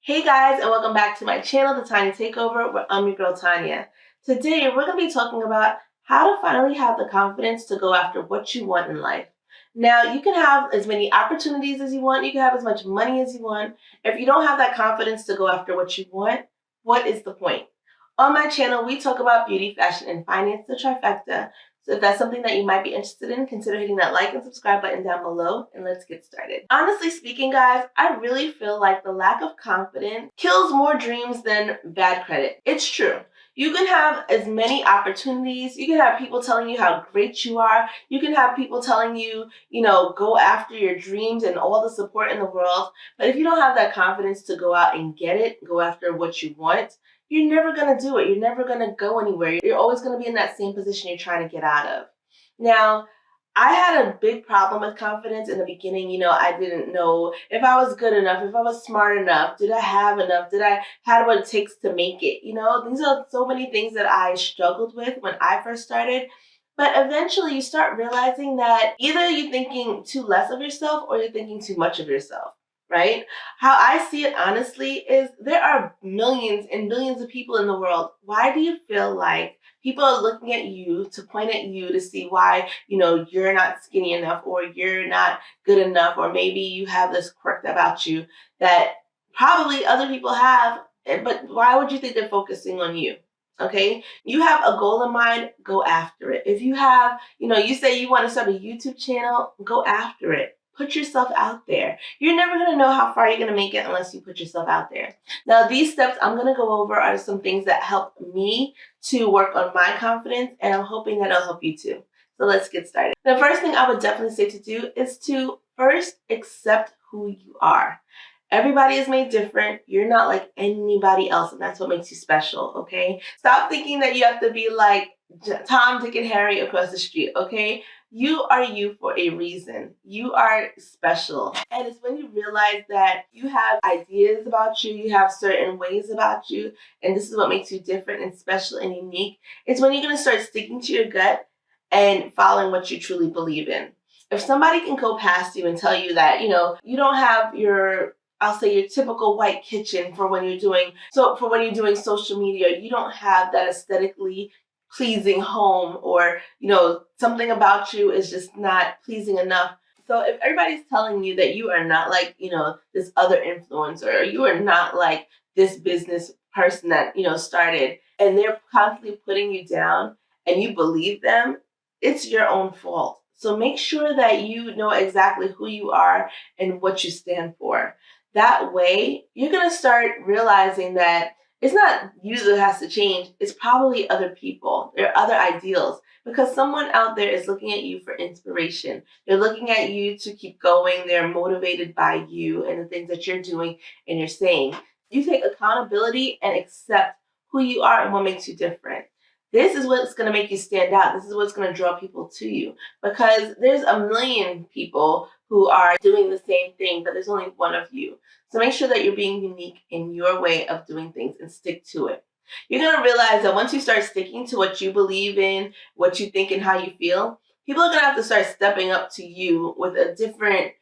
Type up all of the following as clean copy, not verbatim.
Hey guys, and welcome back to my channel, the Tanya Takeover, where I'm your girl Tanya. Today, we're going to be talking about how to finally have the confidence to go after what you want in life. Now, you can have as many opportunities as you want, you can have as much money as you want. If you don't have that confidence to go after what you want, what is the point? On my channel, we talk about beauty, fashion, and finance, the trifecta. So if that's something that you might be interested in, consider hitting that like and subscribe button down below, and let's get started. Honestly speaking, guys, I really feel like the lack of confidence kills more dreams than bad credit. It's true. You can have as many opportunities. You can have people telling you how great you are. You can have people telling you, go after your dreams and all the support in the world. But if you don't have that confidence to go out and get it, go after what you want, you're never going to do it. You're never going to go anywhere. You're always going to be in that same position you're trying to get out of. Now, I had a big problem with confidence in the beginning. I didn't know if I was good enough, if I was smart enough, did I have enough, did I have what it takes to make it? These are so many things that I struggled with when I first started. But eventually you start realizing that either you're thinking too less of yourself or you're thinking too much of yourself. Right? How I see it honestly is there are millions and billions of people in the world. Why do you feel like people are looking at you to point at you to see why, you're not skinny enough or you're not good enough, or maybe you have this quirk about you that probably other people have, but why would you think they're focusing on you? Okay, you have a goal in mind, go after it. If you have, you say you want to start a YouTube channel, go after it. Put yourself out there. You're never going to know how far you're going to make it unless you put yourself out there. Now, these steps I'm going to go over are some things that helped me to work on my confidence, and I'm hoping that it'll help you too. So let's get started. The first thing I would definitely say to do is to first accept who you are. Everybody is made different. You're not like anybody else, and that's what makes you special, okay? Stop thinking that you have to be like Tom, Dick, and Harry across the street, okay? You are you for a reason. You are special. And it's when you realize that you have ideas about you, you have certain ways about you, and this is what makes you different and special and unique. It's when you're going to start sticking to your gut and following what you truly believe in. If somebody can go past you and tell you that, you don't have your, I'll say, your typical white kitchen for when you're doing social media, you don't have that aesthetically pleasing home, or something about you is just not pleasing enough. So if everybody's telling you that you are not like this other influencer, or you are not like this business person that started, and they're constantly putting you down and you believe them, it's your own fault. So make sure that you know exactly who you are and what you stand for. That way you're going to start realizing that it's not you that has to change. It's probably other people. There are other ideals, because someone out there is looking at you for inspiration. They're looking at you to keep going. They're motivated by you and the things that you're doing and you're saying. You take accountability and accept who you are and what makes you different. This is what's going to make you stand out. This is what's going to draw people to you, because there's a million people who are doing the same thing, but there's only one of you. So make sure that you're being unique in your way of doing things and stick to it. You're going to realize that once you start sticking to what you believe in, what you think and how you feel, people are going to have to start stepping up to you with a different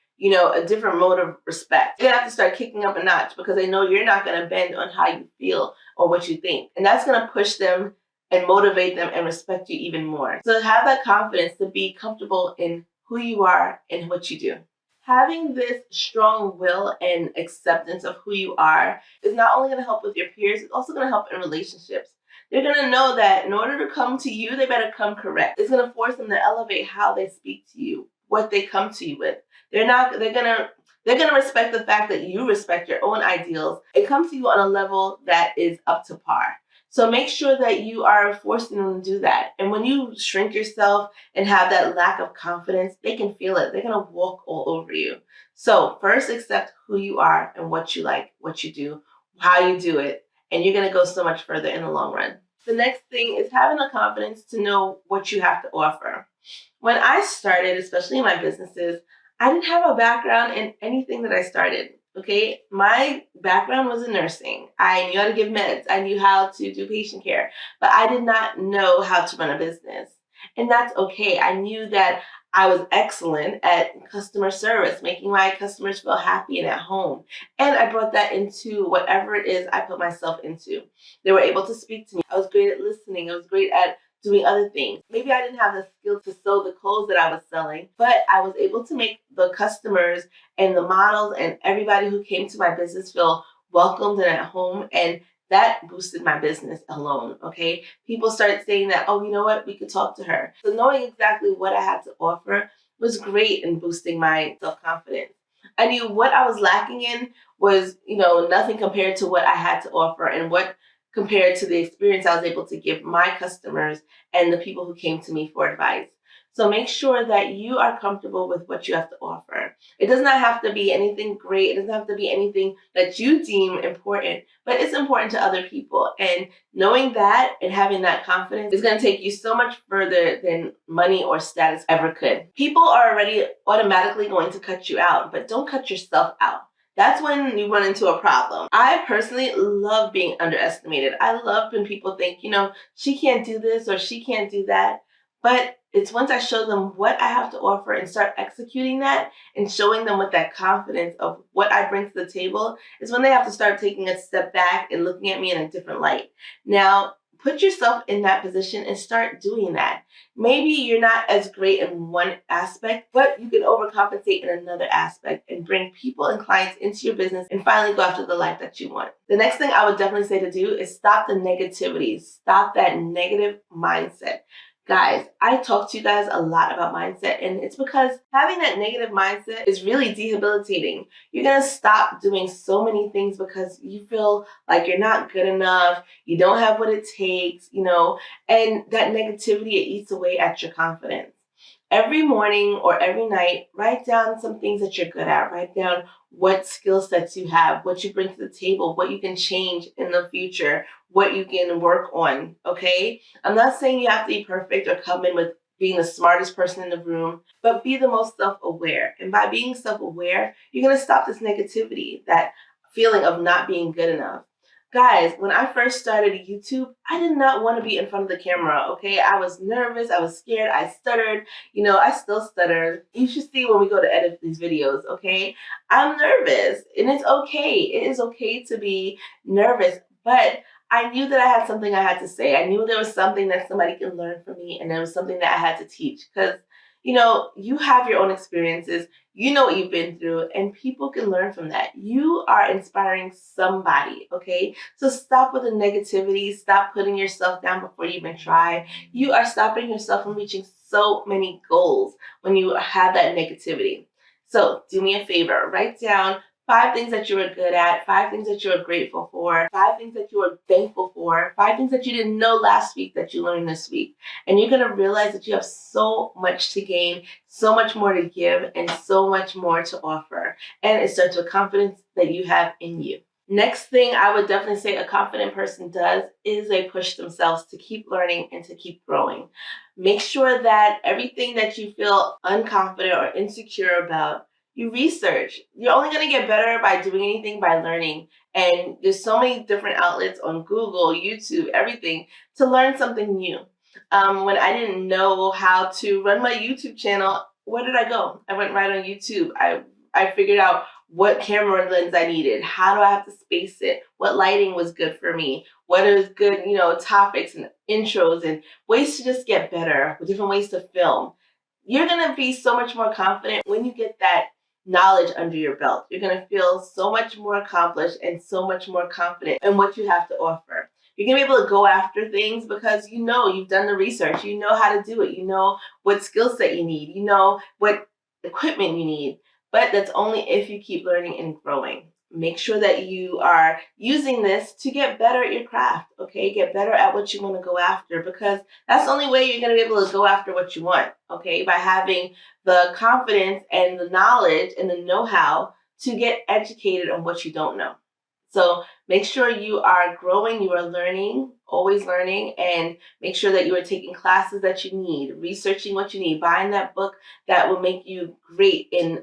mode of respect. You're going to have to start kicking up a notch, because they know you're not going to bend on how you feel or what you think. And that's going to push them and motivate them and respect you even more. So have that confidence to be comfortable in who you are and what you do. Having this strong will and acceptance of who you are is not only going to help with your peers, it's also going to help in relationships. They're going to know that in order to come to you, they better come correct. It's going to force them to elevate how they speak to you, what they come to you with. They're going to respect the fact that you respect your own ideals and come to you on a level that is up to par. So make sure that you are forcing them to do that. And when you shrink yourself and have that lack of confidence, they can feel it. They're going to walk all over you. So first, accept who you are and what you like, what you do, how you do it, and you're going to go so much further in the long run. The next thing is having the confidence to know what you have to offer. When I started, especially in my businesses, I didn't have a background in anything that I started. Okay, my background was in nursing. I knew how to give meds. I knew how to do patient care, but I did not know how to run a business. And that's okay. I knew that I was excellent at customer service, making my customers feel happy and at home. And I brought that into whatever it is I put myself into. They were able to speak to me. I was great at listening. I was great at doing other things. Maybe I didn't have the skill to sew the clothes that I was selling, but I was able to make the customers and the models and everybody who came to my business feel welcomed and at home. And that boosted my business alone, okay? People started saying that, oh, you know what? We could talk to her. So knowing exactly what I had to offer was great in boosting my self-confidence. I knew what I was lacking in was, nothing compared to what I had to offer and what compared to the experience I was able to give my customers and the people who came to me for advice. So make sure that you are comfortable with what you have to offer. It does not have to be anything great. It doesn't have to be anything that you deem important, but it's important to other people. And knowing that and having that confidence is going to take you so much further than money or status ever could. People are already automatically going to cut you out, but don't cut yourself out. That's when you run into a problem. I personally love being underestimated. I love when people think, she can't do this or she can't do that. But it's once I show them what I have to offer and start executing that and showing them with that confidence of what I bring to the table is when they have to start taking a step back and looking at me in a different light. Now, put yourself in that position and start doing that. Maybe you're not as great in one aspect, but you can overcompensate in another aspect and bring people and clients into your business and finally go after the life that you want. The next thing I would definitely say to do is stop the negativity. Stop that negative mindset. Guys, I talk to you guys a lot about mindset, and it's because having that negative mindset is really debilitating. You're going to stop doing so many things because you feel like you're not good enough, you don't have what it takes, and that negativity, it eats away at your confidence. Every morning or every night, write down some things that you're good at. Write down what skill sets you have, what you bring to the table, what you can change in the future, what you can work on, okay? I'm not saying you have to be perfect or come in with being the smartest person in the room, but be the most self-aware. And by being self-aware, you're going to stop this negativity, that feeling of not being good enough. Guys, when I first started YouTube, I did not want to be in front of the camera, okay? I was nervous, I was scared, I stuttered. I still stutter. You should see when we go to edit these videos, okay? I'm nervous, and it's okay. It is okay to be nervous, but I knew that I had something I had to say. I knew there was something that somebody can learn from me, and there was something that I had to teach because you have your own experiences, you know what you've been through, and people can learn from that. You are inspiring somebody, okay? So stop with the negativity, stop putting yourself down before you even try. You are stopping yourself from reaching so many goals when you have that negativity. So do me a favor, write down 5 things that you were good at, 5 things that you were grateful for, 5 things that you were thankful for, 5 things that you didn't know last week that you learned this week. And you're going to realize that you have so much to gain, so much more to give, and so much more to offer. And it starts with confidence that you have in you. Next thing I would definitely say a confident person does is they push themselves to keep learning and to keep growing. Make sure that everything that you feel unconfident or insecure about, you research. You're only going to get better by doing anything by learning. And there's so many different outlets on Google, YouTube, everything to learn something new. When I didn't know how to run my YouTube channel, where did I go? I went right on YouTube. I figured out what camera lens I needed. How do I have to space it? What lighting was good for me? What is good, topics and intros and ways to just get better, different ways to film. You're going to be so much more confident when you get that knowledge under your belt. You're going to feel so much more accomplished and so much more confident in what you have to offer. You're going to be able to go after things because you've done the research. You know how to do it. You know what skill set you need. You know what equipment you need. But that's only if you keep learning and growing. Make sure that you are using this to get better at your craft, okay? Get better at what you want to go after because that's the only way you're going to be able to go after what you want, okay? By having the confidence and the knowledge and the know-how to get educated on what you don't know. So make sure you are growing, you are learning, always learning, and make sure that you are taking classes that you need, researching what you need, buying that book that will make you great and,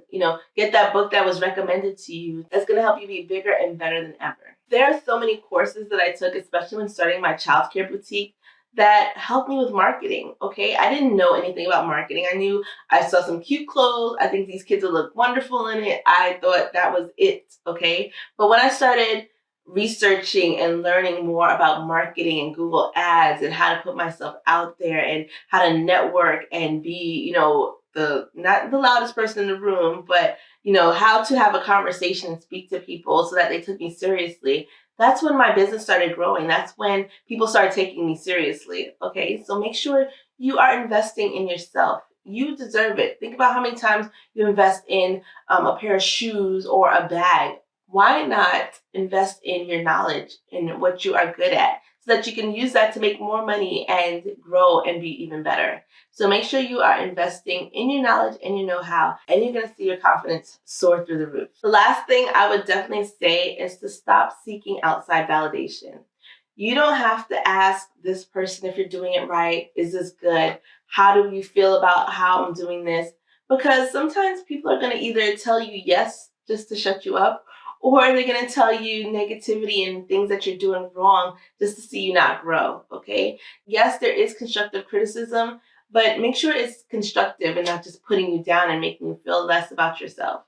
get that book that was recommended to you that's going to help you be bigger and better than ever. There are so many courses that I took, especially when starting my childcare boutique, that helped me with marketing. Okay, I didn't know anything about marketing. I knew I saw some cute clothes. I think these kids will look wonderful in it. I thought that was it. Okay, but when I started researching and learning more about marketing and Google Ads and how to put myself out there and how to network and be, the not the loudest person in the room, but how to have a conversation and speak to people so that they took me seriously. That's when my business started growing. That's when people started taking me seriously. Okay, so make sure you are investing in yourself. You deserve it. Think about how many times you invest in a pair of shoes or a bag. Why not invest in your knowledge and what you are good at so that you can use that to make more money and grow and be even better? So make sure you are investing in your knowledge and your know-how, and you're going to see your confidence soar through the roof. The last thing I would definitely say is to stop seeking outside validation. You don't have to ask this person if you're doing it right. Is this good? How do you feel about how I'm doing this? Because sometimes people are going to either tell you yes just to shut you up, or they're going to tell you negativity and things that you're doing wrong just to see you not grow. Okay? Yes, there is constructive criticism, but make sure it's constructive and not just putting you down and making you feel less about yourself.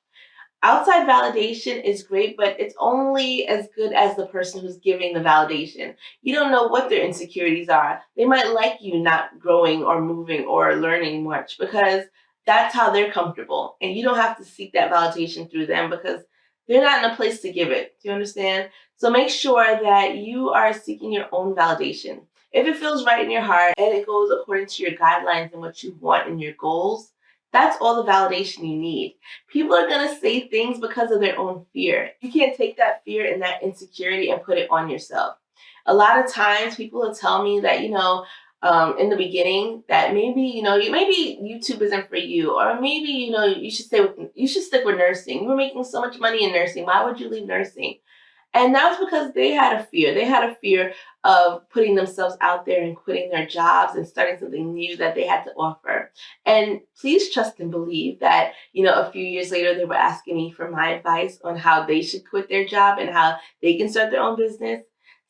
Outside validation is great, but it's only as good as the person who's giving the validation. You don't know what their insecurities are. They might like you not growing or moving or learning much because that's how they're comfortable. And you don't have to seek that validation through them because they're not in a place to give it. Do you understand? So make sure that you are seeking your own validation. If it feels right in your heart and it goes according to your guidelines and what you want and your goals, that's all the validation you need. People are going to say things because of their own fear. You can't take that fear and that insecurity and put it on yourself. A lot of times people will tell me that, in the beginning that maybe YouTube isn't for you, or maybe, you should stick with nursing. You were making so much money in nursing. Why would you leave nursing? And that was because they had a fear. They had a fear of putting themselves out there and quitting their jobs and starting something new that they had to offer. And please trust and believe that, a few years later, they were asking me for my advice on how they should quit their job and how they can start their own business.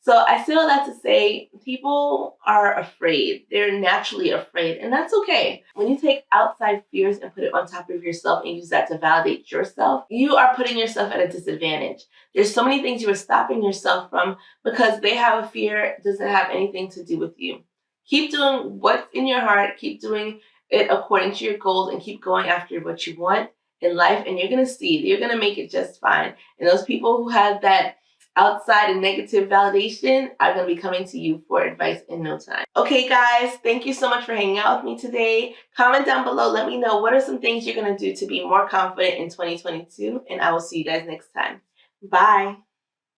So I say all that to say people are afraid. They're naturally afraid, and that's okay. When you take outside fears and put it on top of yourself and use that to validate yourself, you are putting yourself at a disadvantage. There's so many things you are stopping yourself from because they have a fear. It doesn't have anything to do with you. Keep doing what's in your heart. Keep doing it according to your goals and keep going after what you want in life, and you're going to see that you're going to make it just fine. And those people who have that outside and negative validation are going to be coming to you for advice in no time. Okay, guys, thank you so much for hanging out with me today. Comment down below. Let me know what are some things you're going to do to be more confident in 2022, and I will see you guys next time. Bye.